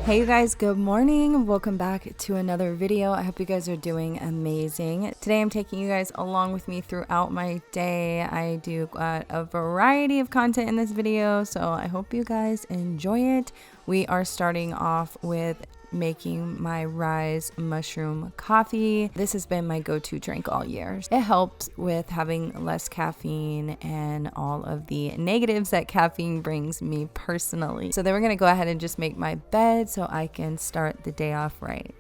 Hey you guys, good morning. Welcome back to another video. I hope you guys are doing amazing. Today I'm taking you guys along with me throughout my day. I do a variety of content in this video, so I hope you guys enjoy it. We are starting off with making my Rise mushroom coffee. This has been my go-to drink all year. It helps with having less caffeine and all of the negatives that caffeine brings me personally. So then we're gonna go ahead and just make my bed so I can start the day off right.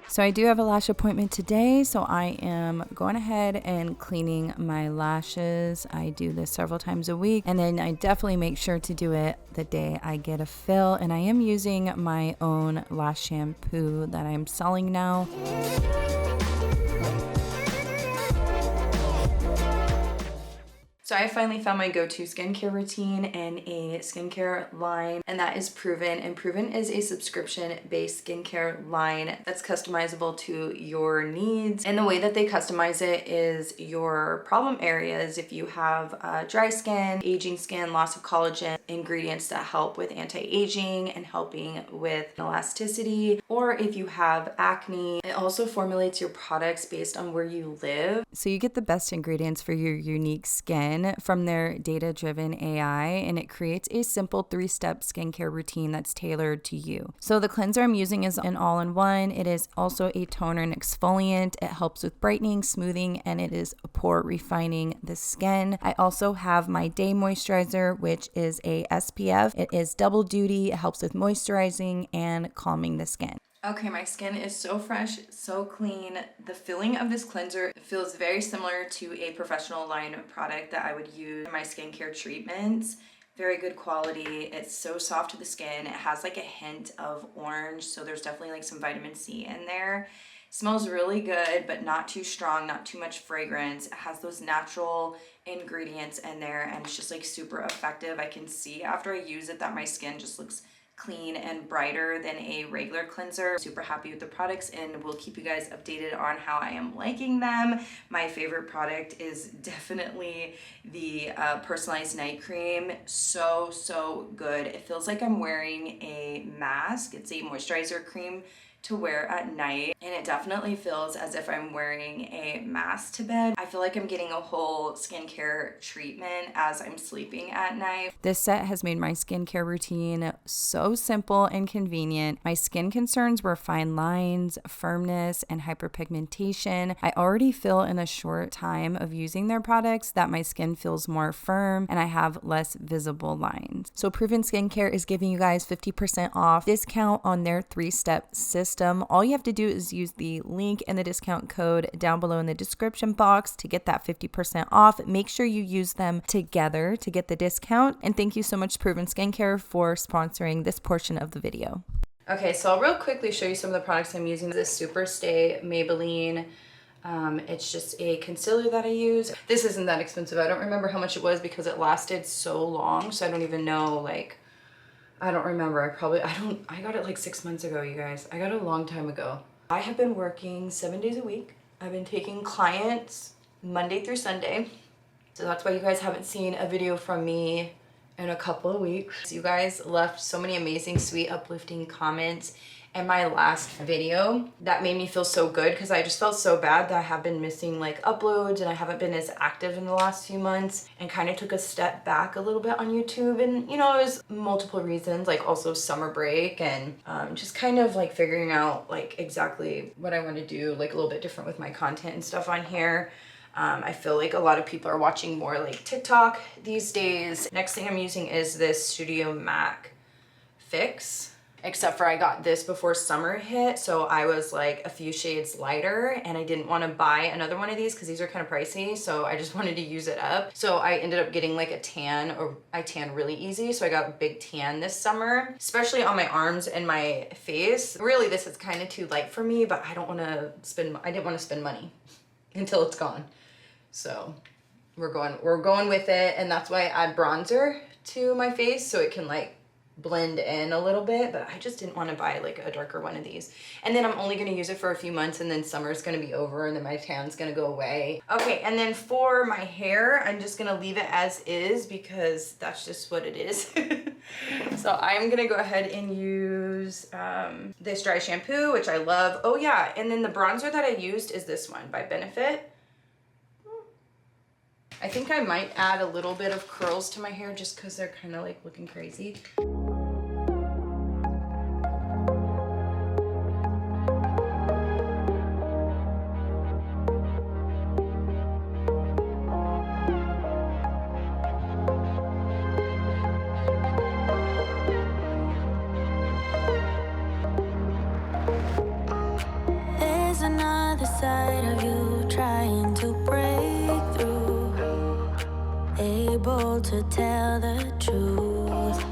So I do have a lash appointment today, so I am going ahead and cleaning my lashes. I do this several times a week, and then I definitely make sure to do it the day I get a fill. And I am using my own lash shampoo that I'm selling now. So I finally found my go-to skincare routine and a skincare line, and that is Proven. And Proven is a subscription-based skincare line that's customizable to your needs. And the way that they customize it is your problem areas. If you have dry skin, aging skin, loss of collagen, ingredients that help with anti-aging and helping with elasticity, or if you have acne, it also formulates your products based on where you live. So you get the best ingredients for your unique skin from their data-driven AI, and it creates a simple 3-step skincare routine that's tailored to you. So the cleanser I'm using is an all-in-one. It is also a toner and exfoliant. It helps with brightening, smoothing, and it is pore refining the skin. I also have my day moisturizer, which is a SPF. It is double duty. It helps with moisturizing and calming the skin. Okay, my skin is so fresh, so clean. The feeling of this cleanser feels very similar to a professional line product that I would use in my skincare treatments. Very good quality. It's so soft to the skin. It has like a hint of orange, so there's definitely like some vitamin C in there. It smells really good, but not too strong, not too much fragrance. It has those natural ingredients in there, and it's just like super effective. I can see after I use it that my skin just looks clean and brighter than a regular cleanser. Super happy with the products, and we'll keep you guys updated on how I am liking them. My favorite product is definitely the personalized night cream. So good. It feels like I'm wearing a mask. It's a moisturizer cream to wear at night, and it definitely feels as if I'm wearing a mask to bed. I feel like I'm getting a whole skincare treatment as I'm sleeping at night. This set has made my skincare routine so simple and convenient. My skin concerns were fine lines, firmness, and hyperpigmentation. I already feel in a short time of using their products that my skin feels more firm and I have less visible lines. So Proven Skincare is giving you guys 50% off discount on their 3-step system. All you have to do is use the link and the discount code down below in the description box to get that 50% off. Make sure you use them together to get the discount. And thank you so much, Proven Skincare, for sponsoring this portion of the video. Okay, so I'll real quickly show you some of the products I'm using. This Super Stay Maybelline. It's just a concealer that I use. This isn't that expensive. I don't remember how much it was because it lasted so long, so I don't even know, like, I don't remember. I got it like 6 months ago, you guys. I got it a long time ago. I have been working 7 days a week. I've been taking clients Monday through Sunday. So that's why you guys haven't seen a video from me in a couple of weeks. You guys left so many amazing, sweet, uplifting comments in my last video that made me feel so good, because I just felt so bad that I have been missing like uploads and I haven't been as active in the last few months, and kind of took a step back a little bit on YouTube. And you know, it was multiple reasons, like also summer break and just kind of like figuring out like exactly what I want to do, like a little bit different with my content and stuff on here. I feel like a lot of people are watching more like TikTok these days. Next thing I'm using is this Studio Mac Fix. Except for I got this before summer hit, so I was like a few shades lighter, and I didn't want to buy another one of these because these are kind of pricey, so I just wanted to use it up. So I ended up getting like a tan, or I tan really easy, so I got a big tan this summer, especially on my arms and my face. Really, this is kind of too light for me, but I didn't want to spend money until it's gone. So we're going with it, and that's why I add bronzer to my face so it can like blend in a little bit, but I just didn't want to buy like a darker one of these. And then I'm only going to use it for a few months, and then summer's going to be over, and then my tan's going to go away. Okay, and then for my hair, I'm just going to leave it as is because that's just what it is. So I'm going to go ahead and use this dry shampoo, which I love. Oh yeah, and then the bronzer that I used is this one by Benefit. I think I might add a little bit of curls to my hair just because they're kind of like looking crazy. There's another side of you trying to break through, able to tell the truth.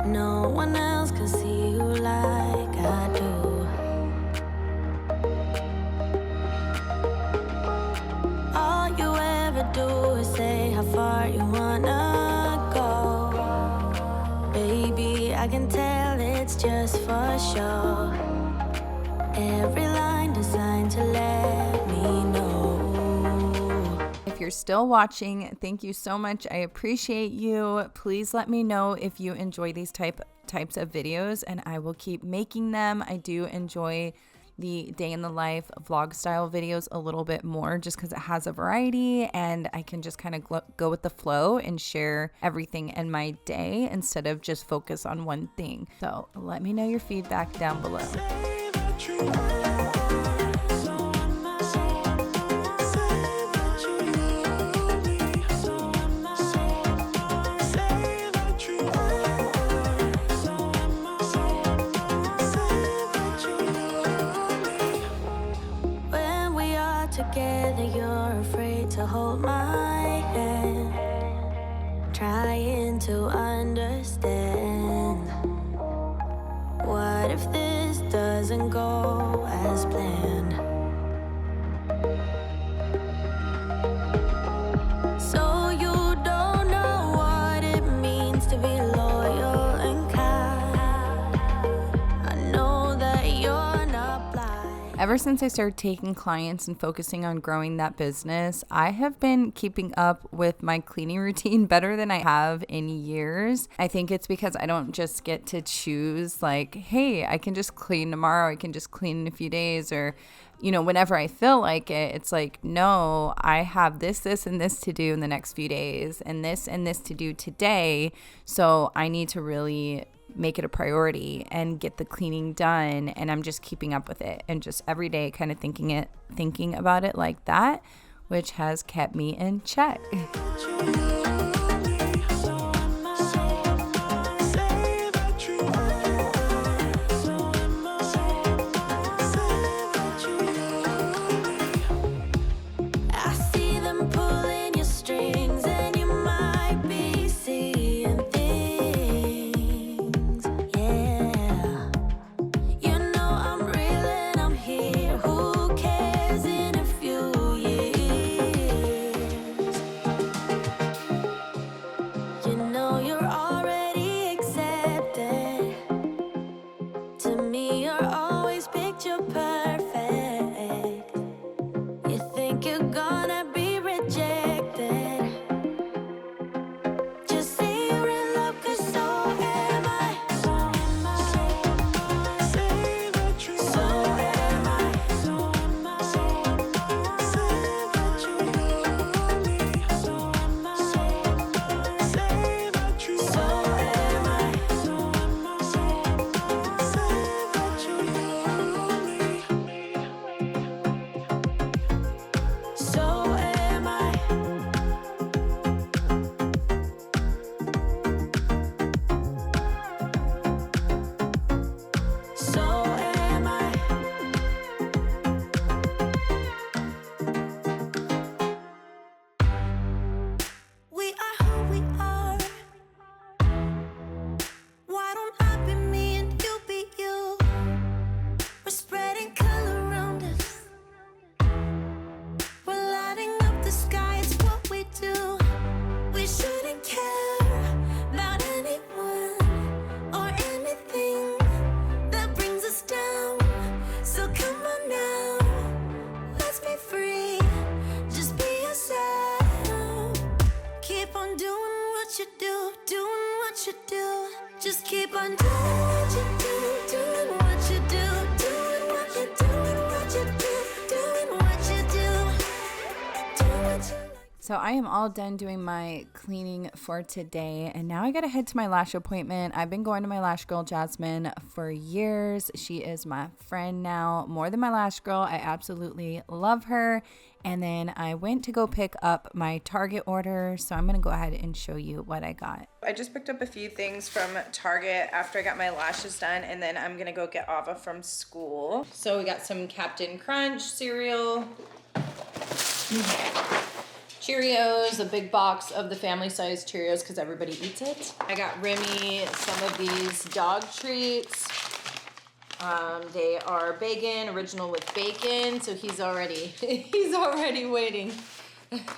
No one else can see you like I do. All you ever do is say how far you wanna go. Baby, I can tell it's just for sure. Every line designed to let me know. If you're still watching, thank you so much. I appreciate you. Please let me know if you enjoy these types of videos, and I will keep making them. I do enjoy the day in the life vlog style videos a little bit more just because it has a variety, and I can just kind of go with the flow and share everything in my day instead of just focus on one thing. So let me know your feedback down below. When we are together, you're afraid to hold my hand, trying to understand. What if this doesn't go as planned? So you don't know what it means to be loyal and kind. I know that you're not blind. Ever since I started taking clients and focusing on growing that business, I have been keeping up with my cleaning routine better than I have in years. I think it's because I don't just get to choose like, hey, I can just clean tomorrow, I can just clean in a few days, or whenever I feel like it. It's like, no, I have this, and this to do in the next few days, and this to do today. So I need to really make it a priority and get the cleaning done. And I'm just keeping up with it and just every day kind of thinking about it like that, which has kept me in check. do. Just keep on doing what you do, doing what you do, doing what you do, doing what you do, doing what you do, doing what you like. So I am all done doing my cleaning for today, and now I gotta head to my lash appointment. I've been going to my lash girl, Jasmine, for years. She is my friend now, more than my lash girl. I absolutely love her. And then I went to go pick up my Target order, so I'm gonna go ahead and show you what I got. I just picked up a few things from Target after I got my lashes done, and then I'm gonna go get Ava from school. So we got some Captain Crunch cereal, Cheerios, a big box of the family size Cheerios because everybody eats it. I got Remy some of these dog treats. They are bacon, original with bacon, so he's already waiting. Let's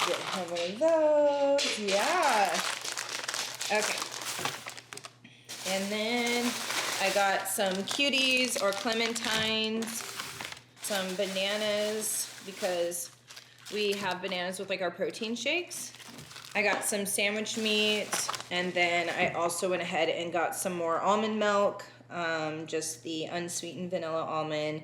get him one of those. Yeah. Okay. And then I got some cuties or clementines, some bananas because we have bananas with like our protein shakes. I got some sandwich meat, and then I also went ahead and got some more almond milk, just the unsweetened vanilla almond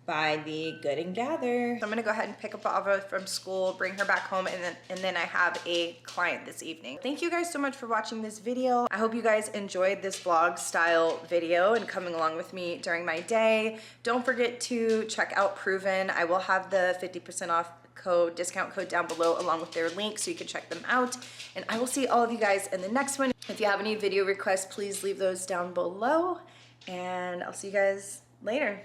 by the Good and Gather. So I'm gonna go ahead and pick up Ava from school, bring her back home, and then I have a client this evening. Thank you guys so much for watching this video. I hope you guys enjoyed this vlog style video and coming along with me during my day. Don't forget to check out Proven. I will have the 50% off discount code down below along with their link so you can check them out. And I will see all of you guys in the next one. If you have any video requests, please leave those down below, and I'll see you guys later.